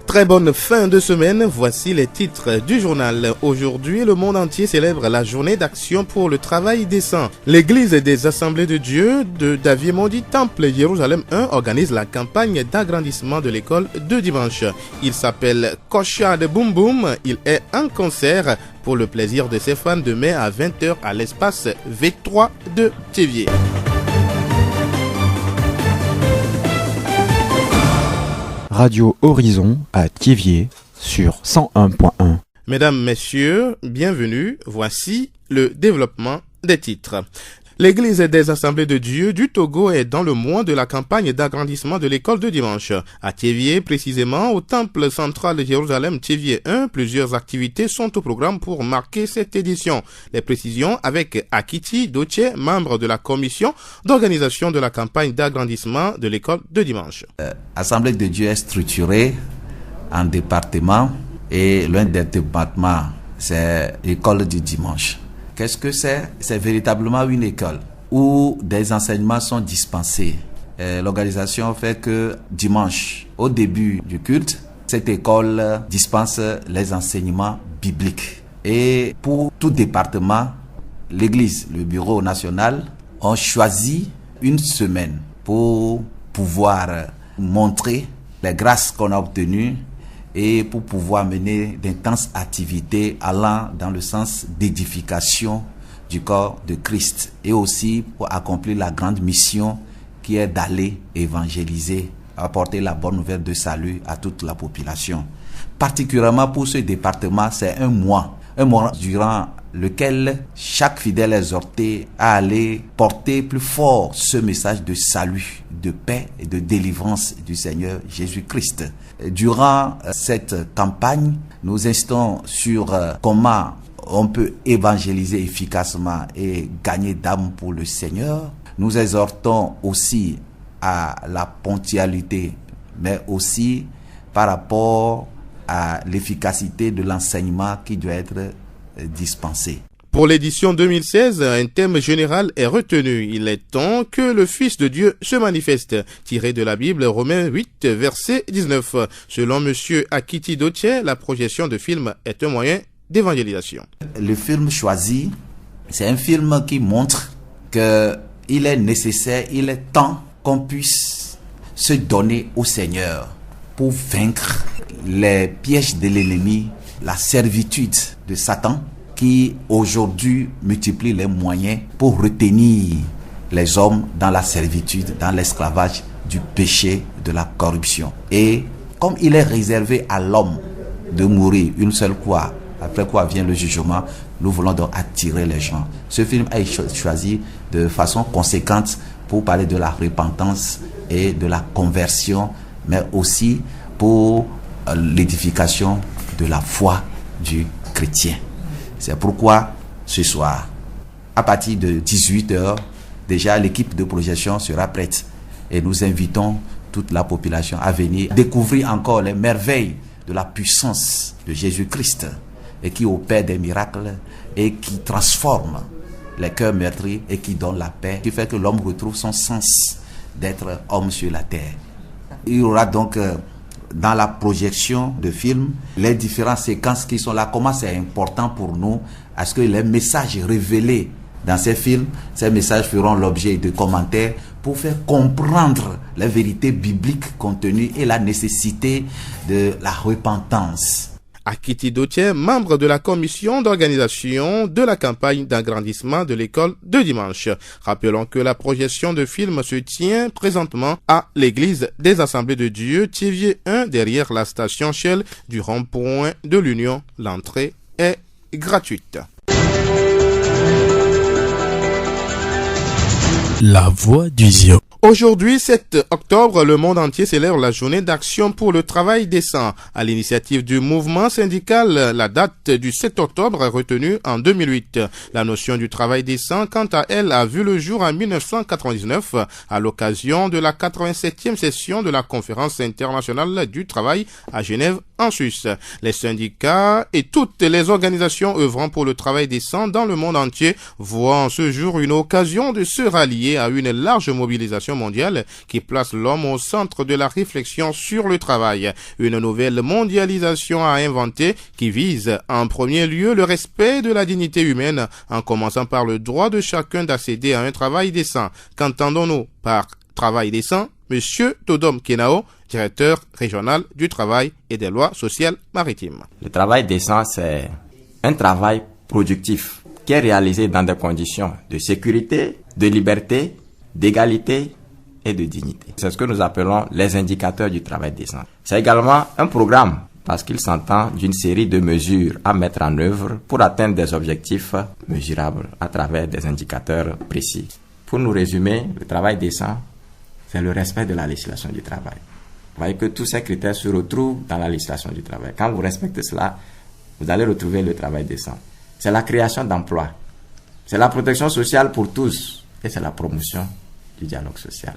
Très bonne fin de semaine, voici les titres du journal. Aujourd'hui, le monde entier célèbre la journée d'action pour le travail décent. L'église des Assemblées de Dieu de Davier-Mondi Temple Jérusalem 1 organise la campagne d'agrandissement de l'école de dimanche. Il s'appelle Kocha de Boum Boum. Il est en concert pour le plaisir de ses fans demain à 20h à l'espace V3 de Thiévier. Radio Horizon à Thiévier sur 101.1. Mesdames, Messieurs, bienvenue. Voici le développement des titres. L'Église des Assemblées de Dieu du Togo est dans le mois de la campagne d'agrandissement de l'école de dimanche. À Thiévier, précisément, au Temple central de Jérusalem Thiévier 1, plusieurs activités sont au programme pour marquer cette édition. Les précisions avec Akiti Doche, membre de la commission d'organisation de la campagne d'agrandissement de l'école de dimanche. L'Assemblée de Dieu est structurée en départements et l'un des départements, c'est l'école du dimanche. Qu'est-ce que c'est? C'est véritablement une école où des enseignements sont dispensés. L'organisation fait que dimanche, au début du culte, cette école dispense les enseignements bibliques. Et pour tout département, l'Église, le bureau national, ont choisi une semaine pour pouvoir montrer les grâces qu'on a obtenues et pour pouvoir mener d'intenses activités allant dans le sens d'édification du corps de Christ et aussi pour accomplir la grande mission qui est d'aller évangéliser, apporter la bonne nouvelle de salut à toute la population. Particulièrement pour ce département, c'est un mois durant lequel chaque fidèle est exhorté à aller porter plus fort ce message de salut, de paix et de délivrance du Seigneur Jésus-Christ. Durant cette campagne, nous insistons sur comment on peut évangéliser efficacement et gagner d'âmes pour le Seigneur. Nous exhortons aussi à la ponctualité, mais aussi par rapport à l'efficacité de l'enseignement qui doit être dispensé. Pour l'édition 2016, un thème général est retenu. Il est temps que le Fils de Dieu se manifeste. Tiré de la Bible, Romains 8, verset 19. Selon M. Akiti Doche, la projection de film est un moyen d'évangélisation. Le film choisi, c'est un film qui montre qu'il est nécessaire, il est temps qu'on puisse se donner au Seigneur pour vaincre les pièges de l'ennemi, la servitude de Satan, qui aujourd'hui multiplie les moyens pour retenir les hommes dans la servitude, dans l'esclavage du péché, de la corruption. Et comme il est réservé à l'homme de mourir une seule fois, après quoi vient le jugement, nous voulons donc attirer les gens. Ce film a été choisi de façon conséquente pour parler de la repentance et de la conversion, mais aussi pour l'édification de la foi du chrétien. C'est pourquoi ce soir, à partir de 18h, déjà l'équipe de projection sera prête et nous invitons toute la population à venir découvrir encore les merveilles de la puissance de Jésus-Christ et qui opère des miracles et qui transforme les cœurs meurtris et qui donne la paix, qui fait que l'homme retrouve son sens d'être homme sur la terre. Il y aura donc dans la projection de films, les différentes séquences qui sont là, comment c'est important pour nous, à ce que les messages révélés dans ces films, ces messages feront l'objet de commentaires pour faire comprendre les vérités bibliques contenues et la nécessité de la repentance. Akiti Doche, membre de la commission d'organisation de la campagne d'agrandissement de l'école de dimanche. Rappelons que la projection de film se tient présentement à l'église des Assemblées de Dieu, Thiévier 1, derrière la station Shell du rond-point de l'Union. L'entrée est gratuite. La voix du Zion. Aujourd'hui, 7 octobre, le monde entier célèbre la journée d'action pour le travail décent. À l'initiative du mouvement syndical, la date du 7 octobre est retenue en 2008. La notion du travail décent, quant à elle, a vu le jour en 1999 à l'occasion de la 87e session de la Conférence internationale du travail à Genève, en Suisse. Les syndicats et toutes les organisations œuvrant pour le travail décent dans le monde entier voient en ce jour une occasion de se rallier à une large mobilisation mondiale qui place l'homme au centre de la réflexion sur le travail. Une nouvelle mondialisation à inventer qui vise en premier lieu le respect de la dignité humaine en commençant par le droit de chacun d'accéder à un travail décent. Qu'entendons-nous par travail décent? Monsieur Todom Kenao, directeur régional du travail et des lois sociales maritimes. Le travail décent, c'est un travail productif qui est réalisé dans des conditions de sécurité, de liberté, d'égalité et de dignité. C'est ce que nous appelons les indicateurs du travail décent. C'est également un programme parce qu'il s'entend d'une série de mesures à mettre en œuvre pour atteindre des objectifs mesurables à travers des indicateurs précis. Pour nous résumer, le travail décent, c'est le respect de la législation du travail. Vous voyez que tous ces critères se retrouvent dans la législation du travail. Quand vous respectez cela, vous allez retrouver le travail décent. C'est la création d'emplois. C'est la protection sociale pour tous. Et c'est la promotion du dialogue social.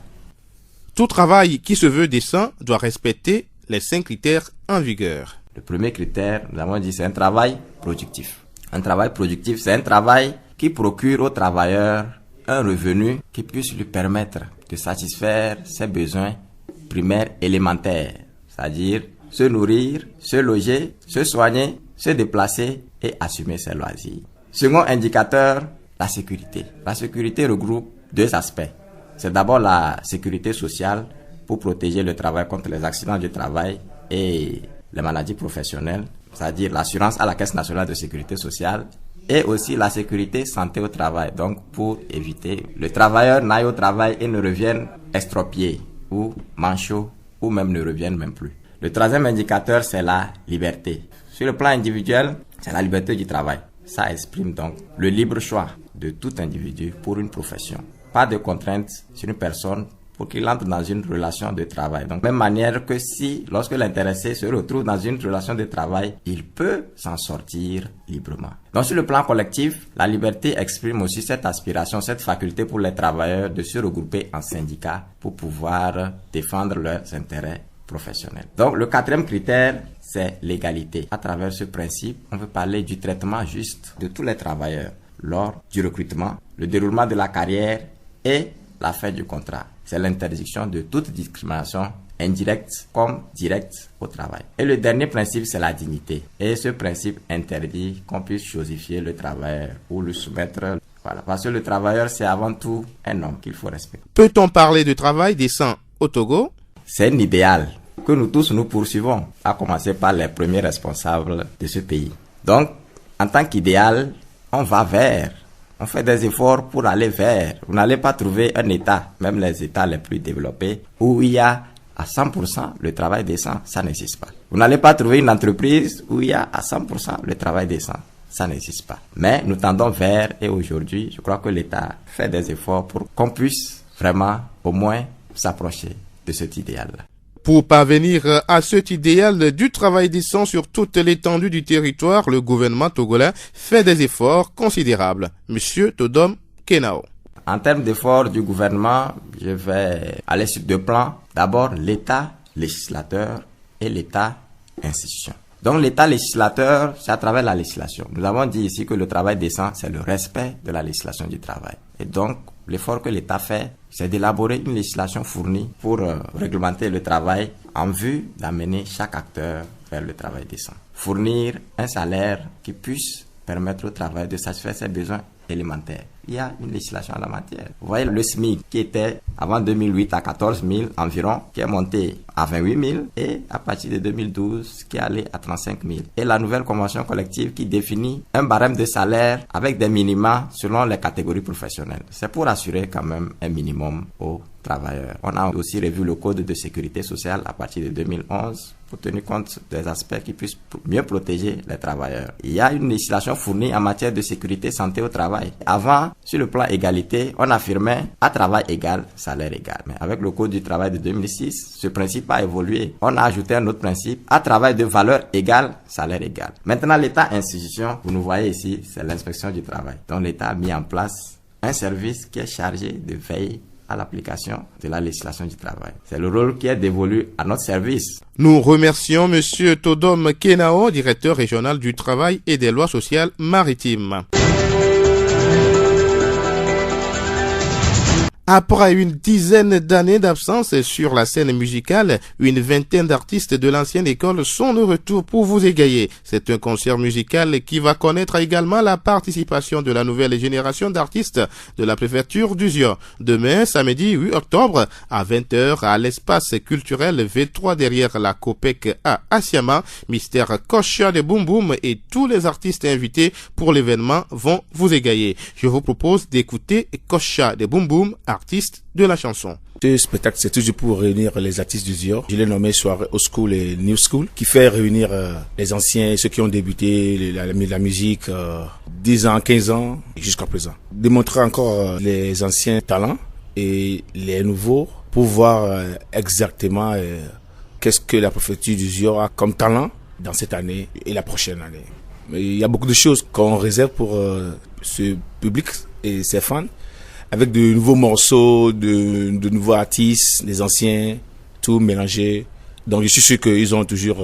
Tout travail qui se veut décent doit respecter les 5 critères en vigueur. Le premier critère, nous avons dit, c'est un travail productif. Un travail productif, c'est un travail qui procure au travailleur un revenu qui puisse lui permettre de satisfaire ses besoins primaires élémentaires, c'est-à-dire se nourrir, se loger, se soigner, se déplacer et assumer ses loisirs. Second indicateur, la sécurité. La sécurité regroupe 2 aspects. C'est d'abord la sécurité sociale pour protéger le travail contre les accidents du travail et les maladies professionnelles, c'est-à-dire l'assurance à la Caisse nationale de sécurité sociale, et aussi la sécurité santé au travail, donc pour éviter le travailleur n'aille au travail et ne revienne estropié ou manchot ou même ne revienne même plus. Le troisième indicateur, c'est la liberté. Sur le plan individuel, c'est la liberté du travail. Ça exprime donc le libre choix de tout individu pour une profession. Pas de contraintes sur une personne pour qu'il entre dans une relation de travail. Donc, même manière que si, lorsque l'intéressé se retrouve dans une relation de travail, il peut s'en sortir librement. Donc, sur le plan collectif, la liberté exprime aussi cette aspiration, cette faculté pour les travailleurs de se regrouper en syndicats pour pouvoir défendre leurs intérêts professionnels. Donc, le 4e critère, c'est l'égalité. À travers ce principe, on veut parler du traitement juste de tous les travailleurs lors du recrutement, le déroulement de la carrière et la fin du contrat. C'est l'interdiction de toute discrimination indirecte comme directe au travail. Et le dernier principe, c'est la dignité. Et ce principe interdit qu'on puisse chosifier le travailleur ou le soumettre. Voilà. Parce que le travailleur, c'est avant tout un homme qu'il faut respecter. Peut-on parler de travail décent au Togo? C'est un idéal que nous tous nous poursuivons, à commencer par les premiers responsables de ce pays. Donc, en tant qu'idéal, on va vers. On fait des efforts pour aller vers. Vous n'allez pas trouver un État, même les États les plus développés, où il y a à 100% le travail décent. Ça n'existe pas. Vous n'allez pas trouver une entreprise où il y a à 100% le travail décent. Ça n'existe pas. Mais nous tendons vers, et aujourd'hui, je crois que l'État fait des efforts pour qu'on puisse vraiment, au moins, s'approcher de cet idéal-là. Pour parvenir à cet idéal du travail décent sur toute l'étendue du territoire, le gouvernement togolais fait des efforts considérables. Monsieur Todom Kenao. En termes d'efforts du gouvernement, je vais aller sur 2 plans. D'abord, l'État législateur et l'État institution. Donc l'État législateur, c'est à travers la législation. Nous avons dit ici que le travail décent, c'est le respect de la législation du travail. Et donc, l'effort que l'État fait, c'est d'élaborer une législation fournie pour réglementer le travail en vue d'amener chaque acteur vers le travail décent. Fournir un salaire qui puisse permettre au travail de satisfaire ses besoins élémentaires. Il y a une législation en la matière. Vous voyez le SMIC qui était avant 2008 à 14 000 environ, qui est monté à 28 000 et à partir de 2012 qui est allé à 35 000. Et la nouvelle convention collective qui définit un barème de salaire avec des minima selon les catégories professionnelles. C'est pour assurer quand même un minimum aux travailleurs. On a aussi revu le code de sécurité sociale à partir de 2011 pour tenir compte des aspects qui puissent mieux protéger les travailleurs. Il y a une législation fournie en matière de sécurité santé au travail. Avant, sur le plan égalité, on affirmait à travail égal, salaire égal. Mais avec le code du travail de 2006, ce principe a évolué. On a ajouté un autre principe, à travail de valeur égale, salaire égal. Maintenant, l'État institution, vous nous voyez ici, c'est l'inspection du travail. Donc l'État a mis en place un service qui est chargé de veiller à l'application de la législation du travail. C'est le rôle qui est dévolu à notre service. Nous remercions Monsieur Todom Kenao, directeur régional du travail et des lois sociales maritimes. Après une dizaine d'années d'absence sur la scène musicale, une vingtaine d'artistes de l'ancienne école sont de retour pour vous égayer. C'est un concert musical qui va connaître également la participation de la nouvelle génération d'artistes de la préfecture d'Uzior. Demain, samedi 8 octobre, à 20h, à l'espace culturel V3 derrière la COPEC à Asiama, Mystère Kocha de Boom Boom et tous les artistes invités pour l'événement vont vous égayer. Je vous propose d'écouter Kocha de Boom Boom, artiste de la chanson. Ce spectacle, c'est toujours pour réunir les artistes du Zior. Je l'ai nommé soirée Old School et New School, qui fait réunir les anciens, ceux qui ont débuté la musique 10 ans, 15 ans jusqu'à présent. Démontrer encore les anciens talents et les nouveaux pour voir exactement qu'est-ce que la préfecture du Zior a comme talent dans cette année et la prochaine année. Mais il y a beaucoup de choses qu'on réserve pour ce public et ses fans, avec de nouveaux morceaux, de nouveaux artistes, des anciens, tout mélangé. Donc je suis sûr qu'ils ont toujours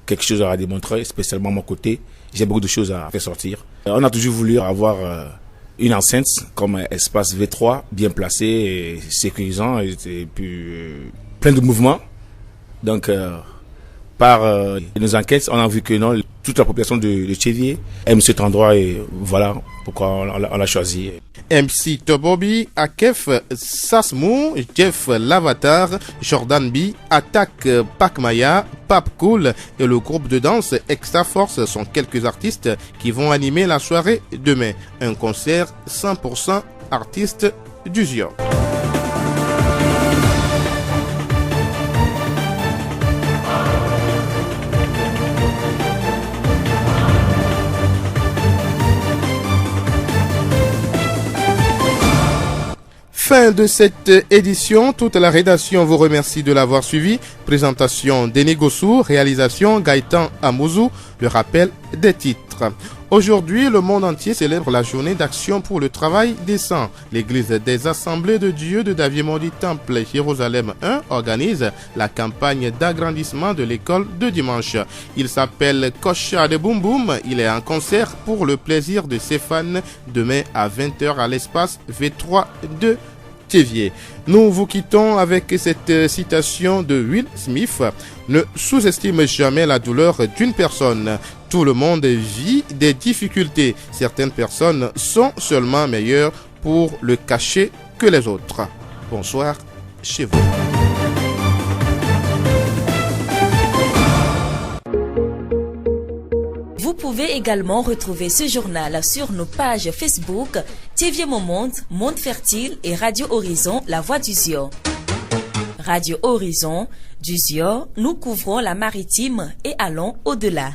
quelque chose à démontrer, spécialement mon côté. J'ai beaucoup de choses à faire sortir. On a toujours voulu avoir une enceinte comme espace V3, bien placé, et sécurisant, et puis plein de mouvements. Donc par nos enquêtes, on a vu que non, toute la population de Thiévié aime cet endroit et voilà pourquoi on l'a choisi. MC Tobobi, Akef Sasmou, Jeff Lavatar, Jordan B, Attack Pakmaya, Pape Cool et le groupe de danse Extra Force sont quelques artistes qui vont animer la soirée demain. Un concert 100% artistes du Zior. Fin de cette édition, toute la rédaction vous remercie de l'avoir suivi. Présentation Denis Gossou, réalisation Gaëtan Amouzou, le rappel des titres. Aujourd'hui, le monde entier célèbre la journée d'action pour le travail décent. L'église des Assemblées de Dieu de Davier-Mondi Temple Jérusalem 1 organise la campagne d'agrandissement de l'école de dimanche. Il s'appelle Kocha de Boom Boom. Il est en concert pour le plaisir de ses fans demain à 20h à l'espace V3 de Thiévié. Nous vous quittons avec cette citation de Will Smith. Ne sous-estime jamais la douleur d'une personne. Tout le monde vit des difficultés. Certaines personnes sont seulement meilleures pour le cacher que les autres. Bonsoir chez vous. Vous pouvez également retrouver ce journal sur nos pages Facebook Thiévié Mon Monde, Monde Fertile et Radio Horizon, La Voix du Zior. Radio Horizon, du Zior, nous couvrons la maritime et allons au-delà.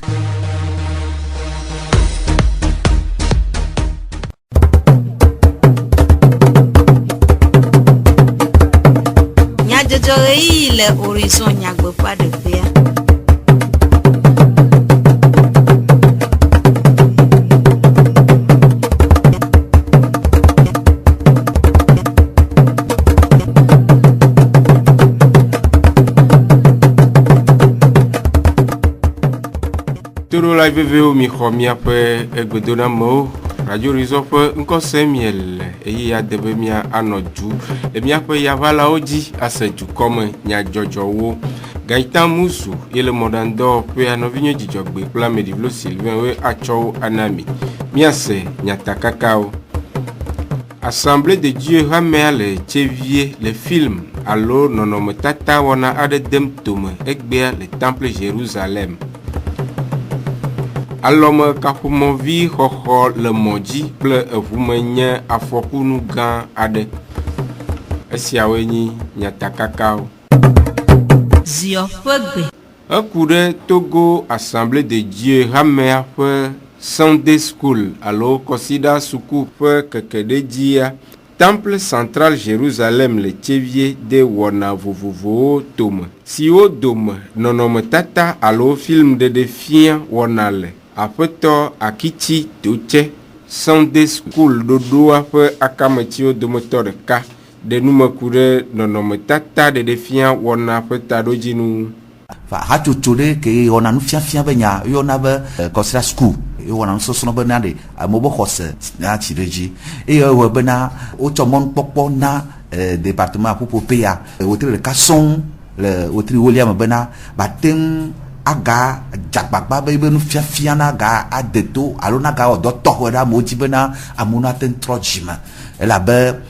Le horizon nyagbe pas de paix. Toro la VVO mi khomia pe egbedona mo Radio Horizon pe nko semiel eyi ya debe mia anoju e mia pe ya vala oji aseju comme nya jojowo Gaëtan Moussou et le modando pe anovinyo jijogbe plan medivlo Sylvain we acho anami miase nyata kakao Assemblée de Dieu ramène Thiévié les films alors nonom tata wana ade dem tome ekbea le temple Jérusalem Alome kafumovi xoxo le modzi kple eʋumenye afɔkunu gã aɖe. Esiawoe nyi nyatakakawo. Zior ƒe gbe. Eku ɖe Togo Assemblée de Dieu Hamea ƒe Sunday School alo Kɔsida Suku ƒe kekeɖedzia Temple Central Jérusalem le Thiévié de wɔna vovovowo tome. Siwo dome nɔnɔmetata alo film ɖeɖefia wɔna le. Aƒetɔ Akitsi Totse Sunday School ɖoɖoa ƒe akametsiwo dometɔ ɖeka de nume ku ɖe nɔnɔmetata ɖeɖefia wɔna ƒe taɖodzinu. Hatsotso ɖe ke wɔna nufiafia be nya yɔna be kɔsra school wɔna nusɔsrɔ̃ be na ɖe amewo be xɔse na tsi ɖe dzi eye wɔ bena wotsɔ mɔnukpɔkpɔ na département ƒuƒoƒe ya wotri ɖeka sɔŋ le wotri wolia me bena bate ŋu aga dzagbagba be nufiafia na ga ade to alo na ga wɔ dɔ tɔxɛ ɖe amewo dzi bena amewo nate ŋu trɔ dzime elabe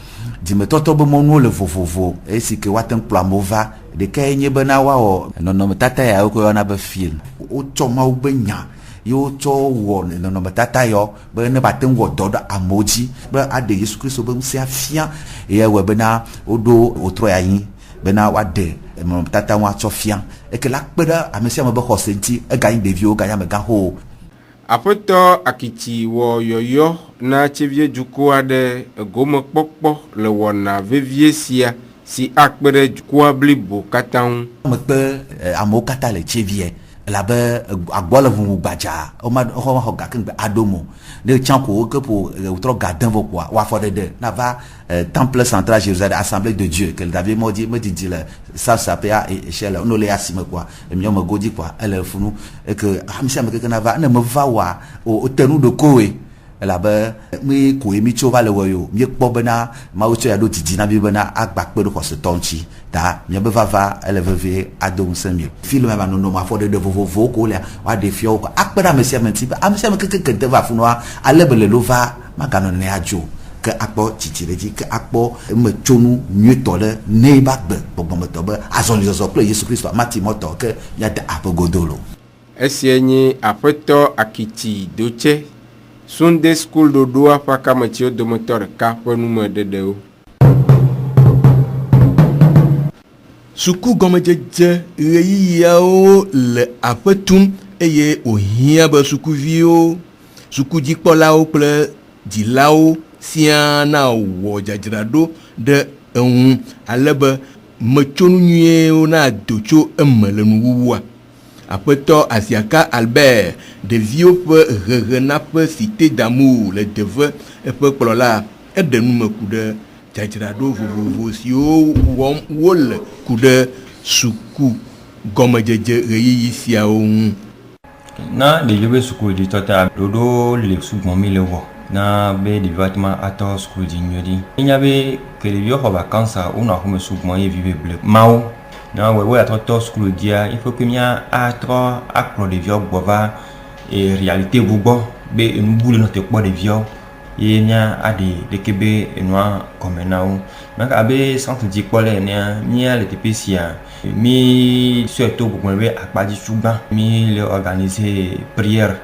dzimetɔtɔ be mɔnuwo le vovovo esi ke woate ŋu kplɔ amewo va ɖekae nye bena woawɔ nɔnɔmetata ya wokɔ yɔna be film wotsɔ mawu be nya ye wotsɔ wɔ nɔnɔmetata yɔ be ne bate ŋu wɔ dɔ ɖe amewo dzi be aɖe Yesu Kristo be ŋusẽ afia eye wɔ bena woɖo wotrɔ ya yin bena woaɖe nɔnɔmetata ŋu atsɔ fia eke la kpe ɖe ame sia ame be xɔse ŋuti eganyi ɖeviwo ganyi amegãxowo. Aƒetɔ Akitsi wɔ yɔyɔ na tsevie dukɔ aɖe egomekpɔkpɔ le wɔna vevie sia si akpe ɖe dukɔa blibo katã ŋu. Mekpe amewo katã le tsevie elabe agbɔ le ʋuʋu gbadza xɔ gake ŋgbe aɖo mo ne tsã ko woke ƒo wotrɔ ga dem vɔ kpoa woafɔ ɖeɖe na va temple central Jérusalem assemblée de Dieu ke le David mɔdzi medidi le sapea échelle no le asime kpoa emiɔ me godzi kpoa ele funu eke amisia me keke na va ne me va wa o tenu ɖo koe elabe mi koe mi tso va le wɔ yo mi kpɔ bena mawu tsɔ ya ɖo didi na mi bena agba kpe ɖe xɔsetɔ ŋuti ta miabe vava ele vevie ado ŋusẽ mi film ya nɔnɔ ma fɔ ɖeɖe vovovowo ko lea woaɖe fiawo ko akpe ɖe ame sia ame ŋuti be ame sia ame keke de va funua ale be le lo va maganɔ ne adzo ke akpɔ tsitsi ɖe dzi ke akpɔ emetsonu nyuietɔ ɖe ne ba gbe gbɔgbɔmetɔ be azɔlizɔzɔ kple Yesu Kristo mati mɔtɔ ke miade aƒe godolo. Esia nye Aƒetɔ Akitsi Dotse Sunday School ɖoɖoa ƒe akametsiwo dometɔ ɖeka ƒe numeɖeɖewo. Suku gɔmedzedze ɣeyiɣiawo le aƒe tum eye wòhiã be sukuviwo, sukudzikpɔlawo kple dzilawo siaa na wɔ dzadzraɖo ɖe eŋu alebe metsonu nyuiewo na do tso eme le nuwuwua. Aƒetɔ Asiaka Albert ɖeviwo ƒe hehenaƒe Cité d'amour le Deve eƒe kplɔla eɖe numeku ɖe dzadzraɖo vovovo siwo wɔm wole ku ɖe suku gɔmedzedze ɣeyiɣi siawo ŋu. Na ɖeviwo be sukuɖi tɔta ɖoɖo le sugbɔmi le wɔ na be ɖeviwo atema atɔ sukuɖi nyuie ɖi. Enya be ke ɖeviwo xɔ vacances wonɔ xɔme sugbɔ ye vive ble mawo na wewe atɔtɔ sukuɖia il faut que mia atrɔ akplɔ ɖeviwo gbɔ va réalité gbɔ be enubu le nɔte kpɔ ɖeviwo ye mia aɖe ɖeke be enua kɔme na wo maka be centre dzikpɔla enea mia le teƒe sia mi sɔe to gbogbo be akpadzi sugba mi le organiser prière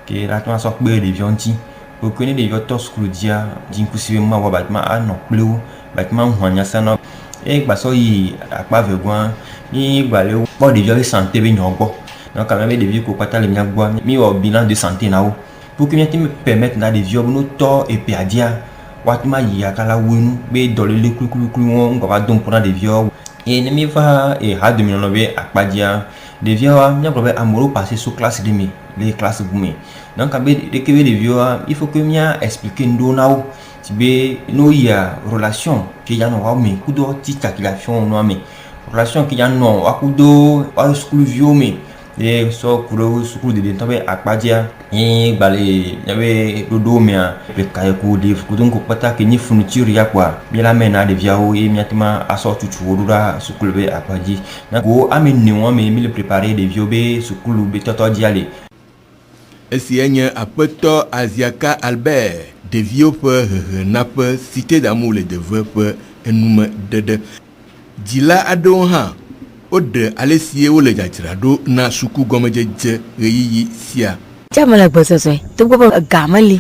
ke la tɔn asɔ kpe ɖeviwo ŋuti pour que ne ɖeviwo tɔ sukuɖia dzikusi be ma wɔ batima anɔ kple wo batima hɔnyasa na e gbasɔ yi akpa vegoa mi gbale kpɔ ɖeviwo be santé be nyɔ gbɔ donc quand même ɖevi ko kpata le mia gbɔ mi wɔ bilan de santé na wo pour que miate me permettre na ɖeviwo be no tɔ epea dia watuma yi akala wenu be dɔlele kulikuli wo ŋgɔ va dom ƒo na ɖeviwo et ne mi va ha dominɔ be akpadia ɖeviwo miagblɔ be amewo passe so classe de mi le classe bume donc abe ɖeke be ɖeviwo il faut que mia expliquer ŋɖewo na wo si be no yia relation ke ya nɔ wa me kudo ti calculation no me relation ke ya nɔ wa kudo wa sukuluviwo me ye so kuro sukulu de ntɔ be akpadia ye gbale yabe ɖoɖo mea le kayeku de kudo ŋko kpata ke ni fourniture ya kpoa mi la me na ɖeviawo ye miatema asɔ tutuwo ɖo ɖa sukulu be akpadzi na go ame newo me mi le préparer ɖeviwo be sukulu be tɔtɔ dia le. Esia nye Aƒetɔ Asiaka Albert ɖeviwo ƒe hehenaƒe Cité d'amour le Deve ƒe enumeɖeɖe. Dzila aɖewo hã woɖe ale sie wole dzadzraɖo na suku gɔmedzedze ɣeyiɣi sia. Tsame le gbɔsɔsɔe to gbɔ be ega meli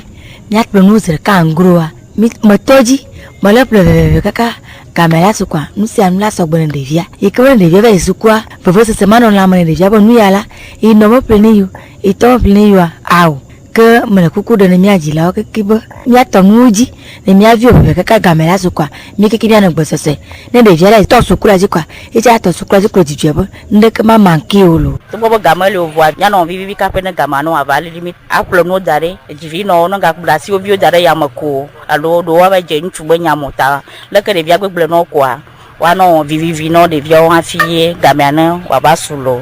miakplɔ nu zi ɖeka angroa mi metɔ dzi mele ƒle veveve kaka game la sukua nu sia nu la sɔgbɔ ne ɖevia yi ke be ɖevia va yi sukua vevesese manɔ lãme ne ɖevia be nu ya la yi nɔ me ƒle ne yi yi tɔ me ƒle ne yia awo ke me le kuku ɖe ne míadzilawo keke be míatɔ nuwo dzi ne míaviwo ʋeʋe kaka game la su koa mí keke míanɔ gbɔsɔsɔ ne ɖevia la tɔ sukula dzi koa etse atɔ sukula dzi kple dzidzɔe be ŋɖeke ma manke o lo. togbɔ be game le voa míanɔ vivivi kaƒe ne game anɔ ava lili mi aƒle nuwo da ɖe dzivinɔwo ne gakple asiwo viwo da ɖe yame ko alo ɖewo ava dze ŋutsu be nyamɔ ta leke ɖevia gbegble nɔ koa woanɔ vivivi nɔ ɖeviawo hafi ye gamea ne wòava su lo.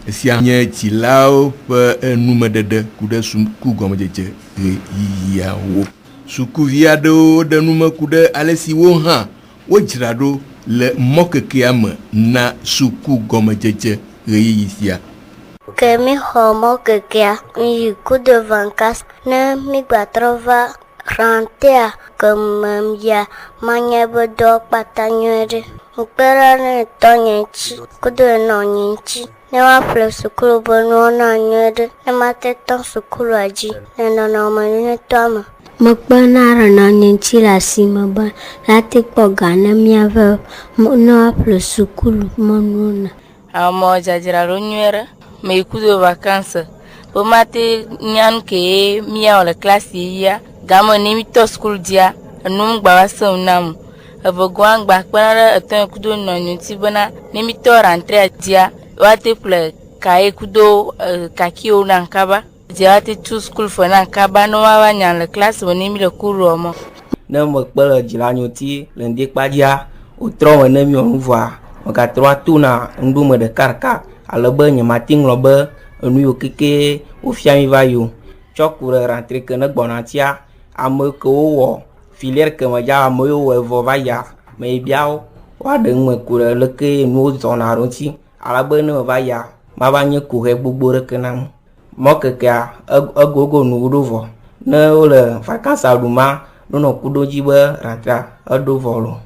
Esia nye dzilawo ƒe enumedede ku ɖe suku gɔmedzedze ɣeyiɣiawo. Sukuvi aɖewo ɖe nume ku ɖe ale si wo hã wodzra ɖo le mɔkekea me na suku gɔmedzedze ɣeyiɣi sia. Ke mi xɔ mɔkekea mi yi coup de vacances ne mi gbatrɔ va rentea ke memia manya be dɔ kpata nyuie ɖe. Mkpe ɖa ne tɔ nye ŋtsi kudo nɔ nye ŋtsi. Ne woaƒle sukulu be nuwo na nyuie ɖe ne mate tɔ sukulua dzi le nɔnɔme nyuietɔ me. Mekpena ɖe nɔ nye ŋtsi le asime be late kpɔ ga ne míave ne woaƒle sukulu menuwo na. Ame dzadzra ɖo nyuie ɖe me yi kudo vacances be mate nya nu ke míawɔ le klasi yia game ne mi tɔ sukulu dia enu gba va sem nam. Evego angba kpena ɖe etɔ kudo nɔ nye ŋtsi bena ne mi tɔ rentrea dia wate ƒle kaye kudo kakiwo na nkaba dia wate tu school for na nkaba no wa nya le class me ne mi le kuru mo ne me kpe le dzilanyo ti le ndie kpadzia wotrɔ me ne mi onu voa me gatrɔ atu na ŋɖome ɖeka ale be nye mate ŋlɔ be enu yo keke wofia mi va yo tsɔ ku ɖe rentre ke ne gbɔna tia ame ke wowɔ filière ke me dza ame yiwo wɔ evɔ va ya me biawo woaɖe ŋume ku ɖe leke nuwo zɔna ɖo ŋuti alebe ne me va ya mava nye kuhe gbogbo ɖeke nam mɔkekea egogo nu ɖo vɔ ne wole vacances aɖuma nonɔ kudo dzi be ratra eɖo vɔ lo.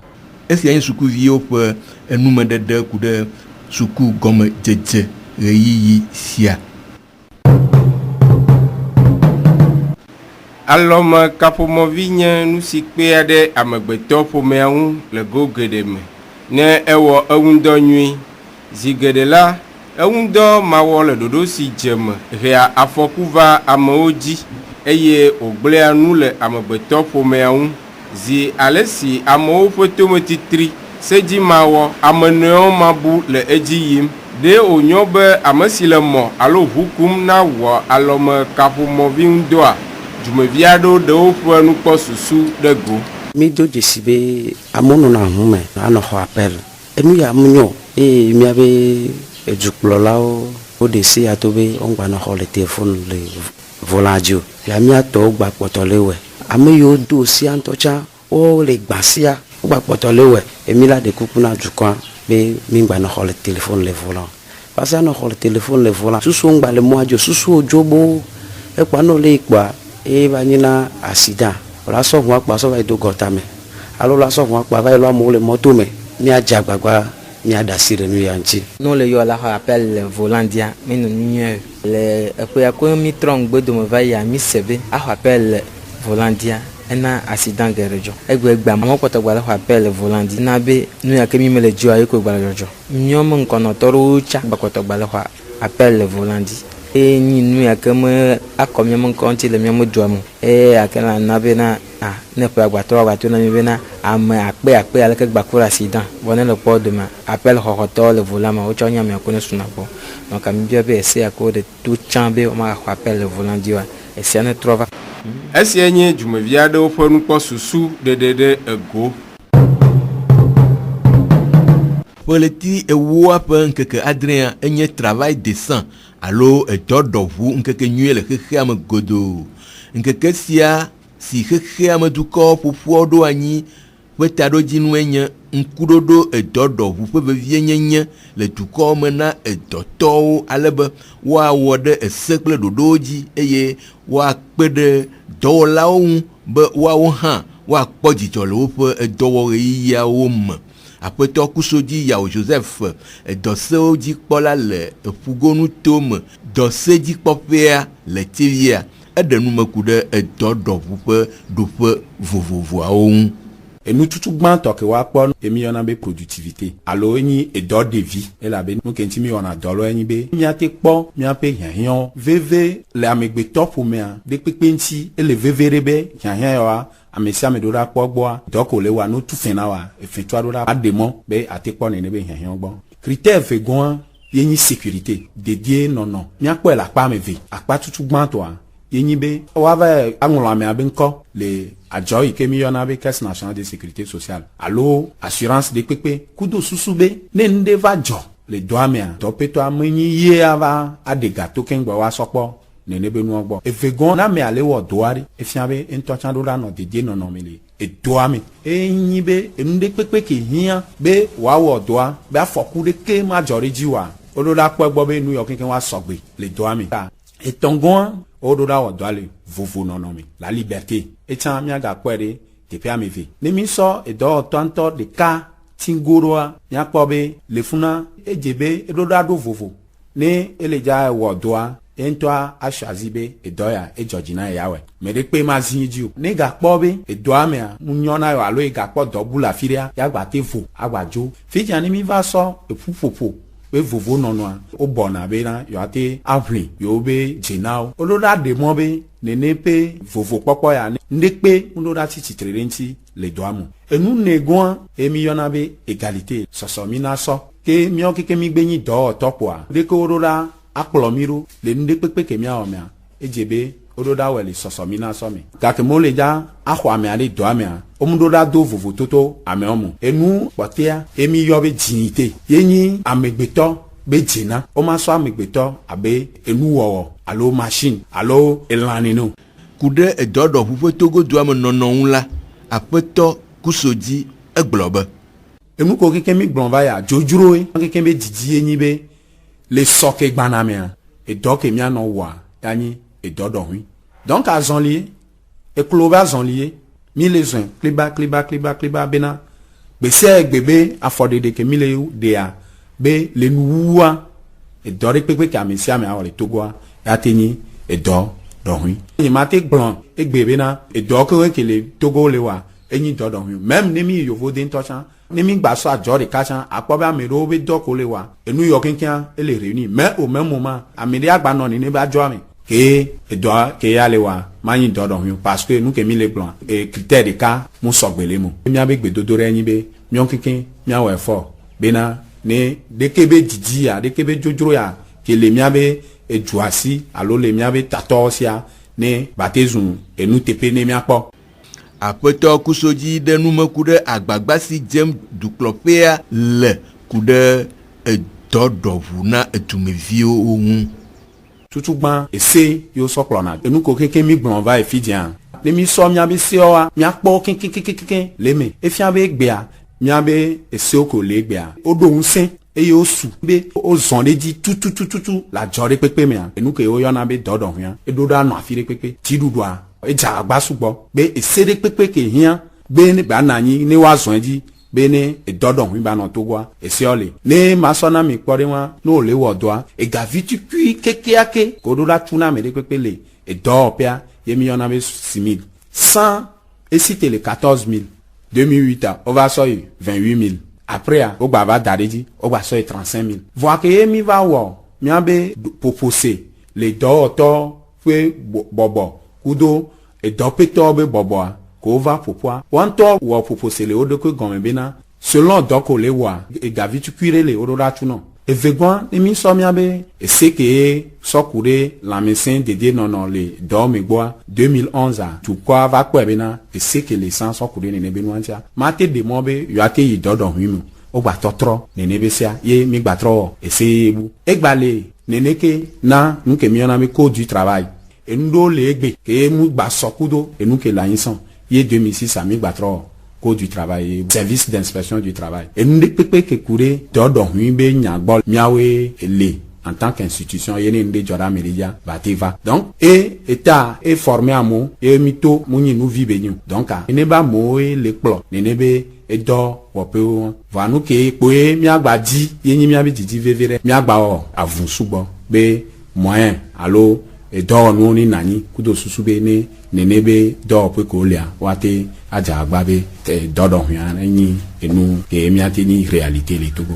Esia nye sukuviwo ƒe enumedede ku ɖe suku gɔmedzedze ɣeyiɣi sia. Alɔme kaƒomɔvi nye nu si kpea ɖe amegbetɔ ƒomea ŋu le go geɖe me ne ewɔ eŋudɔ nyui. Zi geɖe la eŋudɔ mawɔ le ɖoɖo si dze me hea afɔku va amewo dzi eye wògblẽa nu le amegbetɔ ƒomea ŋu. Zi ale si amewo ƒe tometitri sedzi mawɔ ame nɔewo mabu le edzi yim ɖe wònyɔ be ame si le mɔ alo ʋu kum na wɔ alɔme kaƒomɔvi ŋudɔa dumevi aɖewo ɖe woƒe nukpɔsusu ɖe go. Mi do dzesi be amewo nɔna hu me anɔ xɔ apel enu ya menyo eye míabe edukplɔlawo woɖe se ya to be wogbanɔ xɔ le téléphone le volant dzi o ya míatɔwo gba kpɔtɔ le wɛ ame yiwo do sia ŋutɔ tsã wole gba sia wogba kpɔtɔ le wɛ emi la ɖe kuku na dukɔa be mi gbanɔ xɔ le téléphone le volant parce que anɔ xɔ le téléphone le volant susuwo ŋgba le mɔa dzo susuwo dzo bo ekpa no le kpa eva nye na accident la sɔ ʋua kpa sɔ va yi do gɔta me alo la sɔ ʋua kpa va yi lɔ amewo le moto me míadze agbagba míaɖe asi ɖe nu ya ŋuti. No le yɔ la xɔ appel le volant dia mi no nyuie le eƒea ko mi trɔ ŋgbedome va yia mi se be axɔ appel le volant dia ena accident geɖe dzɔ egbe gba amewo kpɔtɔ gba le xɔ appel le volant di na be nu ya ke mi me le dzioa yi ko gba le dzɔdzɔ míɔme ŋkɔnɔtɔ ɖewo tsa gba kpɔtɔ gba le xɔ appel le volant di eye nyi nu ya ke me akɔ míɔme ŋkɔ ŋuti le míɔme dua me eye ake la na be na ne ƒe agbatɔ agbato na mi be na ame akpe aleke gba ko le accident vɔ ne le kpɔ dome appel xɔxɔtɔwo le volant me wotsɔ nya miako ne suna gbɔ donc mi bia be esia ko ɖe to tsã be womaxɔ appel le volant di wa esia ne trɔ va. Esia nye dumevi aɖewo ƒe nukpɔsusu ɖeɖe ɖe ego. Ƒeleti ewoa ƒe ŋkeke adrea enye travail décent alo edɔɖɔʋu ŋkeke nyuie le xexea me godoo. Ŋkeke sia si xexea me dukɔwo ƒoƒoa ɖo anyi ƒe taɖodzinue nye ŋkuɖoɖo edɔɖɔʋu ƒe vevie nyenye le dukɔwo me na edɔtɔwo ale be woawɔ ɖe ese kple ɖoɖowo dzi eye woakpe ɖe dɔwɔlawo ŋu be woawo hã woakpɔ dzidzɔ le woƒe edɔwɔɣeyiɣiawo me. Aƒetɔ kusodzi Yawo Joseph edɔsewo dzikpɔla le eƒugonu to me dɔse dzikpɔƒea le Tivia eɖe nume ku ɖe edɔɖɔʋu ƒe ɖoƒe vovovoawo ŋu. et nous tout grand que wa pon et mi ona be productivité alo ni et d'ordre de vie et la be nous kenti mi ona dolo ni be mi ate po mi ape yan veve le amegbe top ou me de pepenti et le veve rebe yan wa amesia me do da po gbo doko le wa no tu fina wa e fetwa do da ademo be ate po ne be yan gbo critère fegon yeni sécurité dédié non mi akpo la pa me ve akpa tutu grand toi yeni be wa va angola me abenko le ajo ikemi yona be caisse nationale de sécurité sociale allo assurance de pepe kudo susube ne nde va jo le doa me do peto amani ye ava adega token gba wa sopo ne ne be nu ogbo e vegon na me ale wo doari e fiabe ento chan do la no dédié non me le e doa me e yin be nde pepe ke hian be wa wo doa be afoku de ke ma jori jiwa olola po gbo be New York ken wa sogbe le doa me et tongon ododa wa doale vovo nonomi la liberté et chan mi aga kwere te pe ameve ne mi so e do tonto de ka tingoroa nya kpobe le funa ejebe edoda do vovo ne eleja wo doa entwa ashazibe e doya e georgina yawe me de pe ma zinji ne ga kpobe e doa me munyona yo alo e ga kpo dobula firia ya gba te vo agbajo fi ni mi va so e pupopo we vovo nonoa o bona be na yo ate avli yo be jinao oloda de mo be nene pe vovo popo ya nde pe oloda titrere nti le doamu enu negoan emi yona be égalité soso mina so ke mi o ke mi gbeyin do topoa de ko oloda aplomiro le nde pepe ke mi a o me ejebe oloda wele soso mina so me ka ke mo le ja ahwa me ale doame omudoda do vovo toto ame omu enu potea emi yo be dignité yenyi amegbeto be jina o ma so amegbeto abe enu wo alo machine alo elanino kude edodo fufu togo doame nono nla apeto kusoji eglobe emu ko keke mi gbon ya jojuro e keke be didi yenyi be le soke gbaname e doke mi ano wa yani et dodo oui donc à zonlier et cloba zonlier mi les uns kliba bena be se gbebe afode de ke mi le de a be le nuwa et dore pepe ka mi sia me a le togoa ya teni et do oui ni mate blanc et gbebe na et do ko ke le togo le wa eni dodo oui même ne mi yo vodin tochan ne mi gba so ajo de kachan apoba me ro be do ko le wa e New York kian e le réunir mais au même moment amede agba no ni ne ba jo ame que doit que aller wa mani dodo parce que nous que mi les blancs et critères de cas mon sogbele mo mi avec be dodore ni be mi on kikin mi awe fort bena ne de kebe didi ya de kebe jojoro ya que le mi abe e juasi alo le mi abe tatosia ne batezun et nous tepe ne mi apo apeto kusoji de nu mekude agbagba si jem du klopea le kude e dodo vuna etumevio ohun tutu gban ese yo soklona enu ko keke mi gbon va e fidian le mi so mi abi se o wa mi apo kin le me e fi abe gbea mi abe ese o ko le gbea o do unsin e yo su be o zon le di tutu la jore pepe me enu ke o yo na be dodo hian e do da no afire pepe ti dudua e ja agba sugbo be ese de pepe ke hian be ni ba na yin ni wa zon di be ne e dodo hu ba no togwa ese ole ne masona mi pore wa no le wo doa e ga vitu kui keke ake ko do la tuna me de pepe le e do pia ye mi yona be 6000 100 et cité les 14000 2008 on va so 28000 après o gba va dareji o gba so 35000 voir que ye mi va wo mi abe proposer les do to fe bobo kudo e do peto be bobo ko va popoa wanto wo proposer le odo ko gomme bena selon doko le wa e gavi tu cuire le odo ratuno e vegon e mi so mi abe e se ke so kure la médecin dédié non le do me gboa 2011 a tu kwa va ko bena e se ke le sans so kure ne benu antia mate de mo be yo ate yi do hwimu o gba totro ne be sia ye mi gba tro e se bu e gba le ne ke na nke mi ona me ko du travail e ndo le egbe ke mu gba sokudo e nu ke la yinsan ye 2006 a mi gba tro ko du travail service d'inspection du travail et nous pepe ke kure do hwimbe nyagbol miawe le en tant qu'institution yene nde jora media bativa donc et état est formé à mo et mito muni nous vibe nyu donc ne ba mo le plo ne be e do wo pe va nu ke poe miagba di yenyi miabe didi vevere miagba o avun subo be moyen allo dɔwɔ nu ni nanyi kudo susu be ne nene be dɔwɔ pe ko lia wate adza agba be dɔdɔ hũa enyi enu ke miate ni réalité le Togo.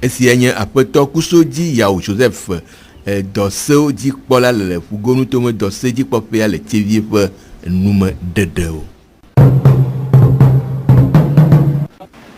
Esi nye aƒetɔ kusodzi Yao Joseph dɔsewo dzikpɔla le ƒugonu tome dɔse dzikpɔƒea le Tievie ƒe nume dedewo.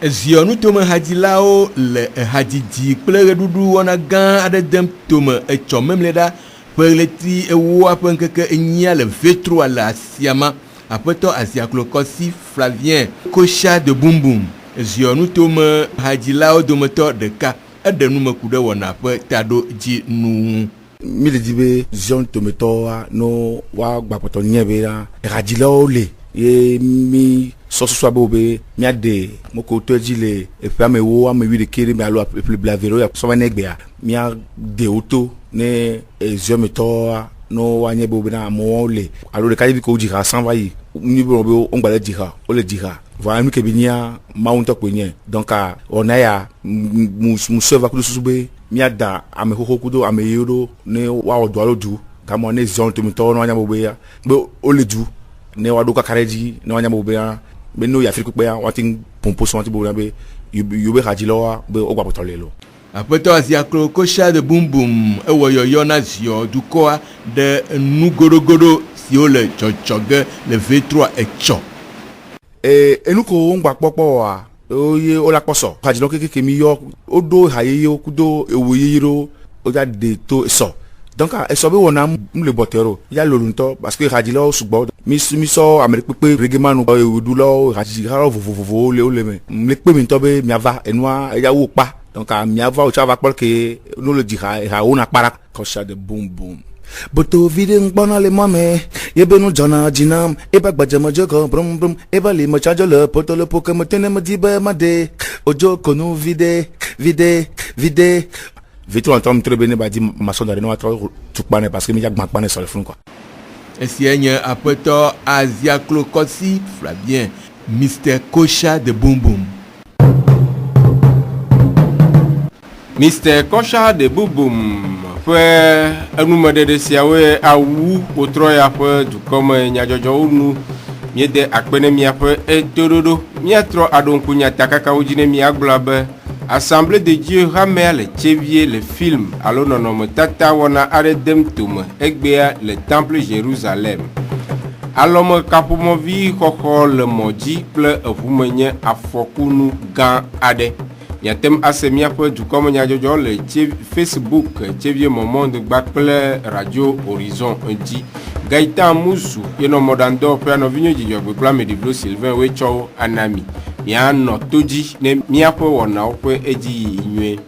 Ziɔnu tome hadzilawo le hadzidzi kple ɣeɖuɖu wɔna gã aɖe dem tome etsɔ memle ɖa ƒe ɣleti ewoa ƒe ŋkeke enyia le vetroa le asiama. Aƒetɔ Aziaklokɔsi Flavien Kocha de Bumbum ziɔnu tome hadzilawo dometɔ ɖeka eɖe nume ku ɖe wɔna ƒe taɖo dzi nu. Mi le di be ziɔnu tometɔa no wa gbapɔtɔ nye be la hadzilawo le ye mi sɔsɔsɔ abe be miaɖe moko to dzi le eƒe amewo ame 11 me alo eƒle blavero ya sɔvɛ ne gbea miaɖe wo to ne ziɔmetɔa no wanye be na amewo le alo ɖeka ɖevi ko dziha san va yi ni be wo ngba le dziha wo le dziha voilà mi ke bi nia mawu ŋutɔ kpoe nye donc wɔna ya musɔ va kudo susu be miada ame xoxo kudo ame yiwo ɖo ne woawɔ dɔ alo du gama ne ziɔnu tometɔwo ne wanya be ya be wole du ne woaɖo kaka ɖe dzi ne wanya be ya be ne yafi kpekpea woate pompo sɔn wate be be yobe hadzilawoa be wogbapɔtɔ le lo. Aƒetɔ Aziaklokɔsi de Bumbum ewɔ yɔyɔ na ziɔ dukɔa ɖe nu goɖogoɖo siwo le dzɔdzɔ ge le V3 etsɔ. Enu ko wo ŋgba kpɔkpɔ wa oye wo la kpɔsɔ hadzilawo kekeke mi yɔ woɖo hayeyewo kudo ewu yeye ɖo woda de to esɔ donc esɔ be wɔna mu le bɔtɛro ya lolo ŋutɔ parce que hadzilawo sugbɔ mi sɔ ame ɖe kpekpe regemanu ewuɖulawo hadzilawo vovovowo le me le kpe mi ŋutɔ be miava enua eya wo kpa. Donc miava ocha va kpɔl ke no le dziha ha wona kpara Kocha de Bumbum. Boto vide ngbɔna le mɔme yebe no dzɔna dzinam eba gbadzeme dzɔgɔ brum brum eba li me tsadzo le poto le poke me tene me di be ma de odzo konu vide Vitro ntɔ mtre be ne ba di masɔn da ne wa trɔ tukpa ne parce que mi ya gbã kpa ne sɔle funu quoi. Esia nye aƒetɔ Aziaklokɔsi Flavien Mr Kocha de Bumbum. Mr Kocha de Bumbum ƒe enumeɖeɖe siawoe awu wotrɔ ya ƒe dukɔme nyadzɔdzɔwo nu miede akpe ne miaƒe etoɖoɖo miatrɔ aɖo ŋku nyatakakawo dzi ne miagblɔ be Assemblée de Dieu hamea le Tievie le film alo nɔnɔmetata wɔna aɖe dem tome egbea le Temple Jérusalem. Alɔme kaƒomɔvi xɔxɔ le mɔ dzi kple eʋume nye afɔkunu gã aɖe. Miatem ase miaƒe dukɔme nyadzɔdzɔ le Facebook Tievie Monde kple Radio Horizon dzi. Gaëtan Musu yenɔ mɔɖaŋdɔ ƒe nɔvinyo dzidzɔgbe kple Ameɖiblo Sylvain woe tsɔ anami. Mianɔ to dzi ne miaƒe wɔnawo ƒe edzi yi nyuie.